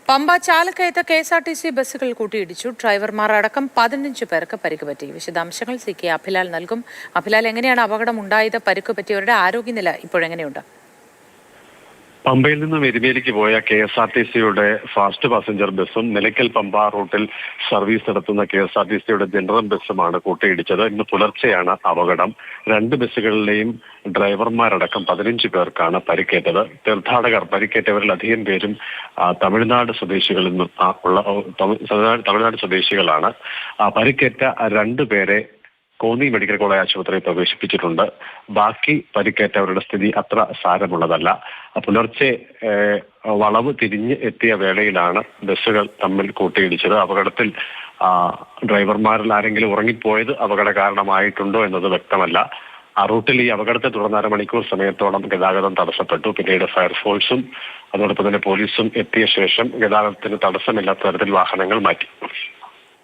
Pamba ചാലക്കയത്ത് KSRTC ബസ്സുകൾ കൂട്ടിയിടിച്ചു. ഡ്രൈവർമാർ അടക്കം 15 പേർക്ക് പരിക്ക് പറ്റി. വിശദാംശങ്ങൾ CK അഭിലാൽ നൽകും. അഭിലാൽ, എങ്ങനെയാണ് അപകടം ഉണ്ടായത്? പരിക്ക് പറ്റിയവരുടെ ആരോഗ്യനില ഇപ്പോഴെങ്ങനെയുണ്ട്? പമ്പയിൽ നിന്നും എരുമേലിക്ക് പോയ KSRTCയുടെ ഫാസ്റ്റ് പാസഞ്ചർ ബസ്സും നിലയ്ക്കൽ പമ്പ റൂട്ടിൽ സർവീസ് നടത്തുന്ന KSRTCയുടെ ജനറൽ ബസ്സുമാണ് കൂട്ടിയിടിച്ചത്. ഇന്ന് പുലർച്ചെയാണ് അപകടം. രണ്ട് ബസ്സുകളിലെയും ഡ്രൈവർമാരടക്കം 15 പേർക്കാണ് പരിക്കേറ്റത്. തീർത്ഥാടകർ പരിക്കേറ്റവരിൽ അധികം പേരും തമിഴ്നാട് സ്വദേശികളാണ്. പരിക്കേറ്റ 2 പേരെ കോന്നി മെഡിക്കൽ കോളേജ് ആശുപത്രിയിൽ പ്രവേശിപ്പിച്ചിട്ടുണ്ട്. ബാക്കി പരിക്കേറ്റവരുടെ സ്ഥിതി അത്ര സാരമുള്ളതല്ല. പുലർച്ചെ വളവ് തിരിഞ്ഞ് എത്തിയ വേളയിലാണ് ബസ്സുകൾ തമ്മിൽ കൂട്ടിയിടിച്ചത്. അപകടത്തിൽ ഡ്രൈവർമാരിൽ ആരെങ്കിലും ഉറങ്ങിപ്പോയത് അപകട കാരണമായിട്ടുണ്ടോ എന്നത് വ്യക്തമല്ല. ആ റൂട്ടിൽ ഈ അപകടത്തെ തുടർന്ന് അരമണിക്കൂർ സമയത്തോളം ഗതാഗതം തടസ്സപ്പെട്ടു. പിന്നീട് ഫയർഫോഴ്സും അതോടൊപ്പം തന്നെ പോലീസും എത്തിയ ശേഷം ഗതാഗതത്തിന് തടസ്സമില്ലാത്ത തരത്തിൽ വാഹനങ്ങൾ മാറ്റി.